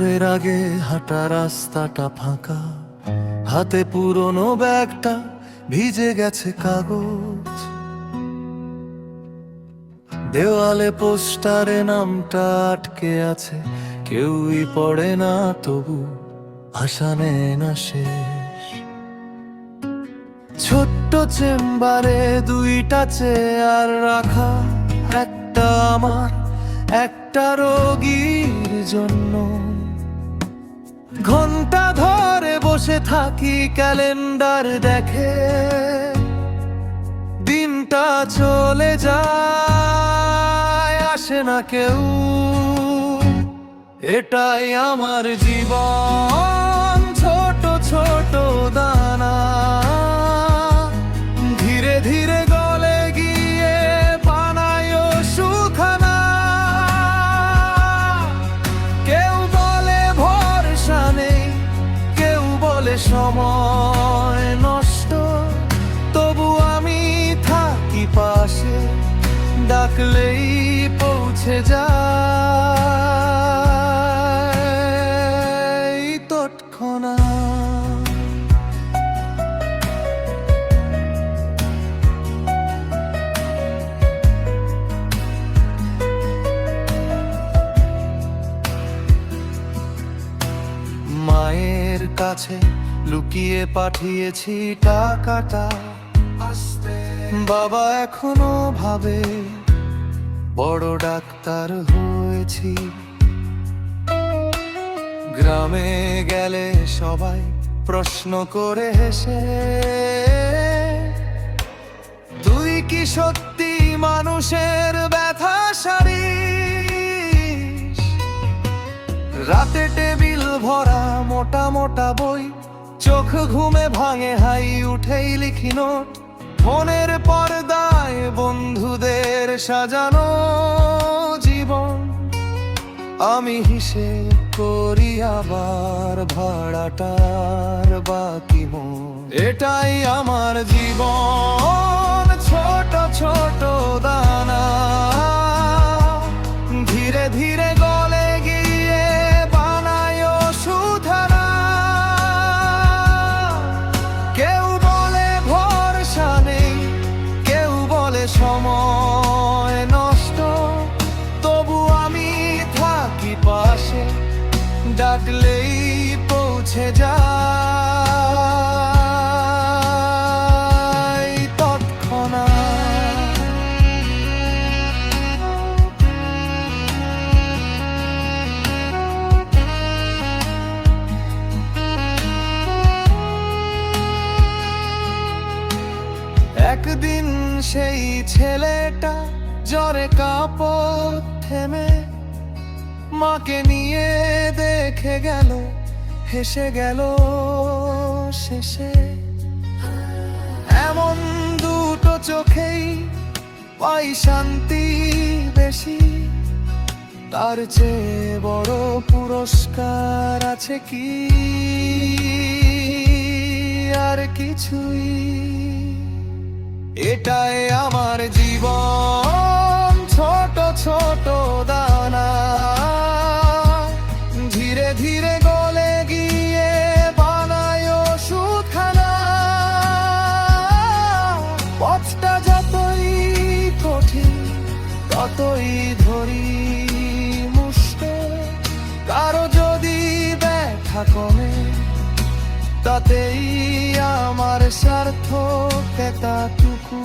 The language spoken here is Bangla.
ভোরের আগে হাঁটা রাস্তাটা ফাঁকা, হাতে পুরনো ব্যাগটা ভিজে গেছে কাগজ, দেওয়ালে পোস্টারে নামটা আটকে আছে, কেউই পড়ে না তবু আশা নেয় না শেষ। ছোট্ট চেম্বারে দুইটা চেয়ার রাখা, একটা আমার একটা রোগীর জন্য। ঘন্টা ধরে বসে থাকি ক্যালেন্ডার দেখে, দিনটা চলে যায় আসে না কেউ। এটাই আমার জীবন, ছোট ছোট দানা ধীরে ধীরে গলে গিয়ে বানায় সুখানা। কেউ বলে ভরসা নেই, কেউ বলে সময় নষ্ট, তবু আমি থাকি পাশে, ডাকলেই পৌঁছে যায় তৎক্ষণাৎ। মায়ের কাছে লুকিয়ে পাঠিয়েছি টাকাটা, বাবা এখনো ভাবে বড় ডাক্তার হয়েছি। গ্রামে গেলে সবাই প্রশ্ন করে হেসে, তুই কি সত্যি মানুষের ব্যথা সারিস? রাতে টেবিল ভরা মোটা মোটা বই, চোখ ঘুমে ভাঙে হাই উঠেই লিখি নোট। ফোনের পর্দায় বন্ধুদের সাজানো জীবন, আমি হিসেব করি আবার ভাড়াটার বাকি মন। এটাই আমার জীবন, ছোট ছোট দানা ধীরে ধীরে গলে গিয়ে বানায় সুধানা। কেউ বলে ভরসা নেই, কেউ বলে সময় নষ্ট, তবু আমি থাকি পাশে, ডাকলেই পৌঁছে যায় তৎক্ষণাৎ। একদিন সেই ছেলেটা জ্বরে কাঁপত থেমে, মাকে নিয়ে দেখে গেল, হেসে গেল শেষে। এমন দুটো চোখেই পাই শান্তি বেশি, তার চেয়ে বড় পুরস্কার আছে কি আর কিছুই? এটাই আমার জীবন, ছোট ছোট দানা ধীরে ধীরে গলে গিয়ে বানায় সুখানা। পথটা যতই কঠিন ততই ধরি মুষ্টি, কারো যদি ব্যথা কমে তাতেই আমার সার্থক এতটুকু।